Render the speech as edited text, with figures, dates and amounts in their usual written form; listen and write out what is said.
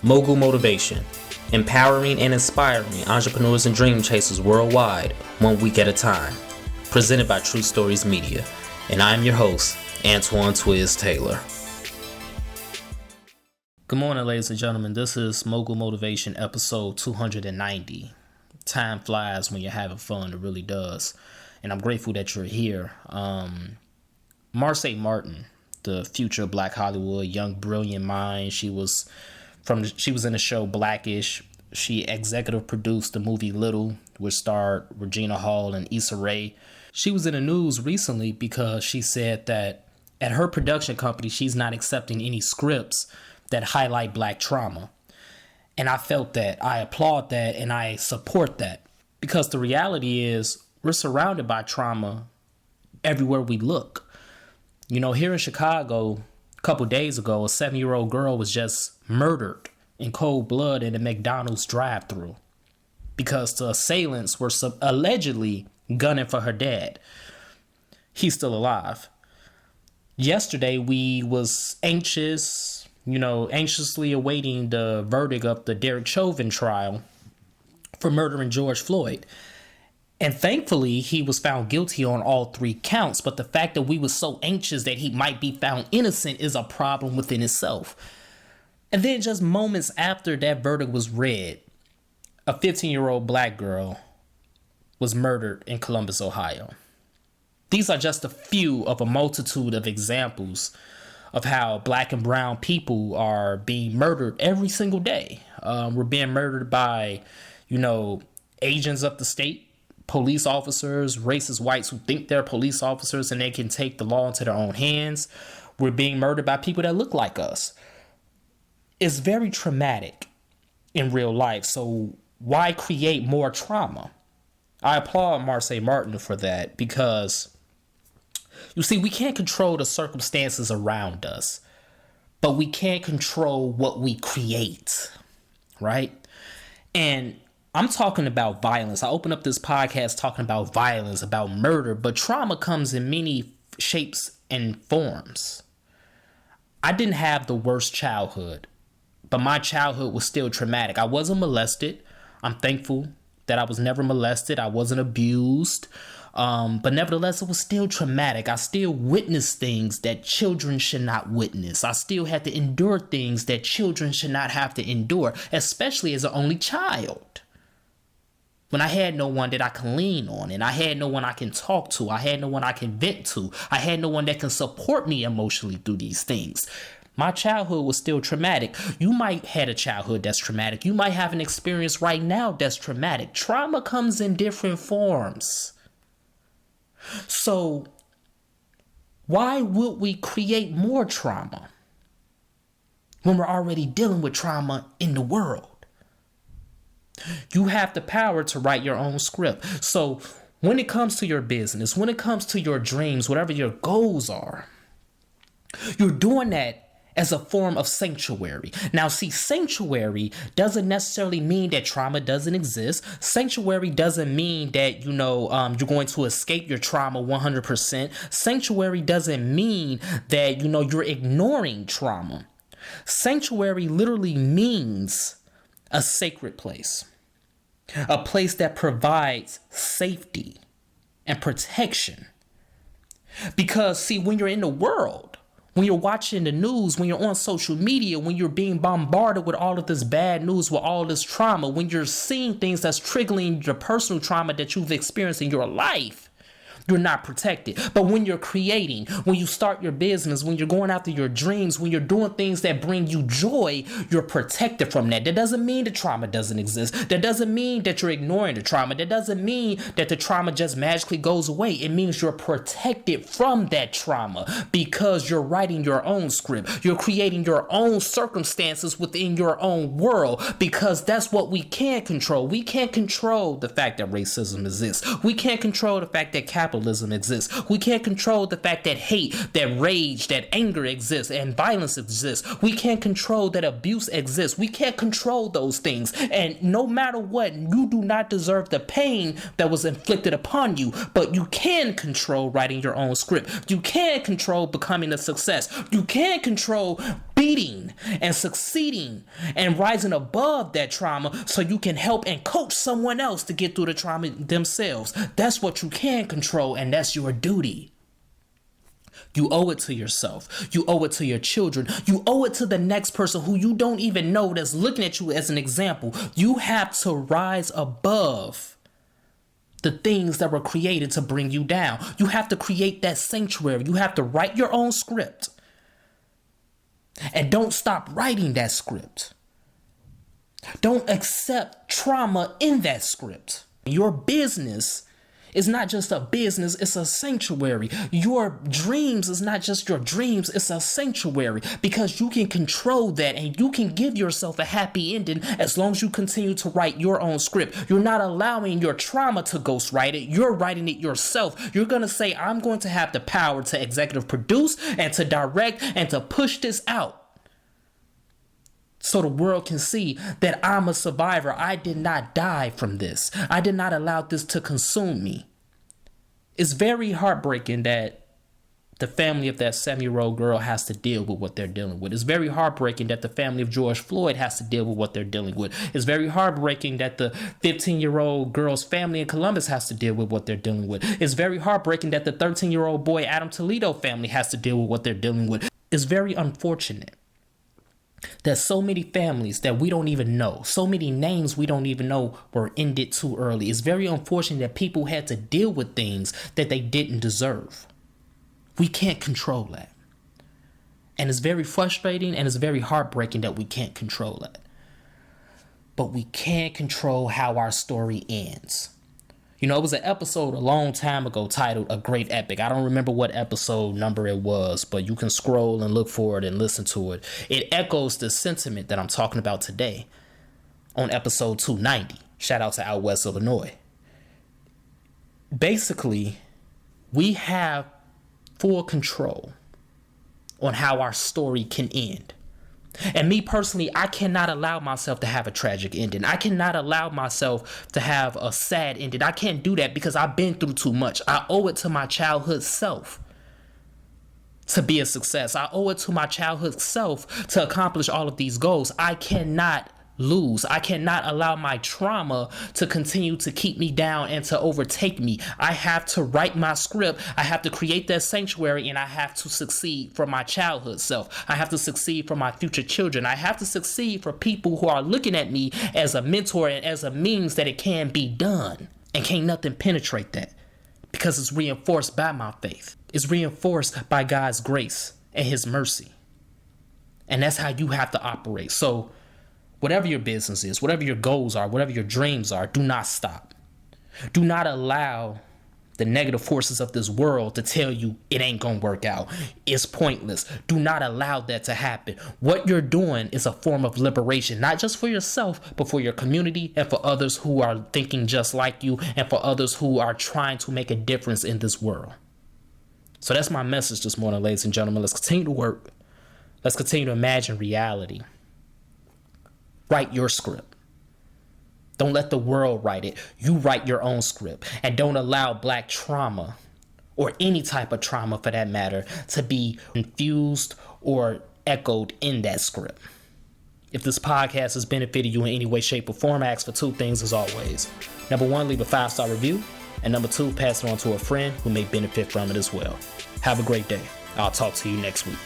Mogul Motivation, empowering and inspiring entrepreneurs and dream chasers worldwide, 1 week at a time. Presented by True Stories Media, and I'm your host, Antoine Twiz Taylor. Good morning, ladies and gentlemen. This is Mogul Motivation episode 290. Time flies when you're having fun, it really does. And I'm grateful that you're here. Marsai Martin, the future of Black Hollywood, young, brilliant mind. She was in the show Blackish. She executive produced the movie Little, which starred Regina Hall and Issa Rae. She was in the news recently because she said that at her production company, she's not accepting any scripts that highlight Black trauma. And I felt that, I applaud that, and I support that. Because the reality is, we're surrounded by trauma everywhere we look. You know, here in Chicago, a couple days ago, a 7-year-old girl was just murdered in cold blood in a McDonald's drive-thru because the assailants were allegedly gunning for her dad. He's still alive. Yesterday, we was anxiously awaiting the verdict of the Derek Chauvin trial for murdering George Floyd. And thankfully, he was found guilty on all 3 counts. But the fact that we were so anxious that he might be found innocent is a problem within itself. And then just moments after that verdict was read, a 15-year-old Black girl was murdered in Columbus, Ohio. These are just a few of a multitude of examples of how Black and brown people are being murdered every single day. We're being murdered by, agents of the state, police officers, racist whites who think they're police officers and they can take the law into their own hands. We're being murdered by people that look like us. It's very traumatic in real life. So why create more trauma? I applaud Marsai Martin for that because, you see, we can't control the circumstances around us, but we can't control what we create, right? And I'm talking about violence. I open up this podcast talking about violence, about murder, but trauma comes in many shapes and forms. I didn't have the worst childhood, but my childhood was still traumatic. I wasn't molested. I'm thankful that I was never molested. I wasn't abused. But nevertheless, it was still traumatic. I still witnessed things that children should not witness. I still had to endure things that children should not have to endure, especially as an only child. When I had no one that I can lean on, and I had no one I can talk to, I had no one I can vent to, I had no one that can support me emotionally through these things. My childhood was still traumatic. You might have a childhood that's traumatic. You might have an experience right now that's traumatic. Trauma comes in different forms. So why would we create more trauma when we're already dealing with trauma in the world? You have the power to write your own script. So when it comes to your business, when it comes to your dreams, whatever your goals are, you're doing that as a form of sanctuary. Now, see, sanctuary doesn't necessarily mean that trauma doesn't exist. Sanctuary doesn't mean that, you're going to escape your trauma 100%. Sanctuary doesn't mean that, you're ignoring trauma. Sanctuary literally means a sacred place, a place that provides safety and protection. Because, see, when you're in the world, when you're watching the news, when you're on social media, when you're being bombarded with all of this bad news, with all this trauma, when you're seeing things that's triggering your personal trauma that you've experienced in your life, you're not protected. But when you're creating, when you start your business, when you're going after your dreams, when you're doing things that bring you joy, you're protected from that. That doesn't mean the trauma doesn't exist. That doesn't mean that you're ignoring the trauma. That doesn't mean that the trauma just magically goes away. It means you're protected from that trauma because you're writing your own script. You're creating your own circumstances within your own world because that's what we can't control. We can't control the fact that racism exists. We can't control the fact that capitalism exists. We can't control the fact that hate, that rage, that anger exists and violence exists. We can't control that abuse exists. We can't control those things. And no matter what, you do not deserve the pain that was inflicted upon you. But you can control writing your own script. You can control becoming a success. You can control beating and succeeding and rising above that trauma so you can help and coach someone else to get through the trauma themselves. That's what you can control, and that's your duty. You owe it to yourself. You owe it to your children. You owe it to the next person who you don't even know that's looking at you as an example. You have to rise above the things that were created to bring you down. You have to create that sanctuary. You have to write your own script. And don't stop writing that script. Don't accept trauma in that script. Your business is not just a business, it's a sanctuary. Your dreams is not just your dreams, it's a sanctuary, because you can control that and you can give yourself a happy ending as long as you continue to write your own script. You're not allowing your trauma to ghostwrite it, you're writing it yourself. You're gonna say, I'm going to have the power to executive produce and to direct and to push this out, so the world can see that I'm a survivor. I did not die from this. I did not allow this to consume me. It's very heartbreaking that the family of that 7-year-old girl has to deal with what they're dealing with. It's very heartbreaking that the family of George Floyd has to deal with what they're dealing with. It's very heartbreaking that the 15-year-old girl's family in Columbus has to deal with what they're dealing with. It's very heartbreaking that the 13-year-old boy Adam Toledo family has to deal with what they're dealing with. It's very unfortunate that so many families that we don't even know, so many names we don't even know, were ended too early. It's very unfortunate that people had to deal with things that they didn't deserve. We can't control that. And it's very frustrating and it's very heartbreaking that we can't control that. But we can control how our story ends. You know, it was an episode a long time ago titled A Great Epic. I don't remember what episode number it was, but you can scroll and look for it and listen to it. It echoes the sentiment that I'm talking about today on episode 290. Shout out to Out West, Illinois. Basically, we have full control on how our story can end. And me personally, I cannot allow myself to have a tragic ending. I cannot allow myself to have a sad ending. I can't do that because I've been through too much. I owe it to my childhood self to be a success. I owe it to my childhood self to accomplish all of these goals. I cannot lose. I cannot allow my trauma to continue to keep me down and to overtake me. I have to write my script. I have to create that sanctuary, and I have to succeed for my childhood self. I have to succeed for my future children. I have to succeed for people who are looking at me as a mentor and as a means that it can be done. And can't nothing penetrate that, because it's reinforced by my faith. It's reinforced by God's grace and his mercy. And that's how you have to operate. So whatever your business is, whatever your goals are, whatever your dreams are, do not stop. Do not allow the negative forces of this world to tell you it ain't gonna work out. It's pointless. Do not allow that to happen. What you're doing is a form of liberation, not just for yourself, but for your community and for others who are thinking just like you and for others who are trying to make a difference in this world. So that's my message this morning, ladies and gentlemen. Let's continue to work. Let's continue to imagine reality. Write your script. Don't let the world write it. You write your own script. And don't allow Black trauma, or any type of trauma for that matter, to be infused or echoed in that script. If this podcast has benefited you in any way, shape, or form, I ask for two things as always. Number one, leave a 5-star review. And number two, pass it on to a friend who may benefit from it as well. Have a great day. I'll talk to you next week.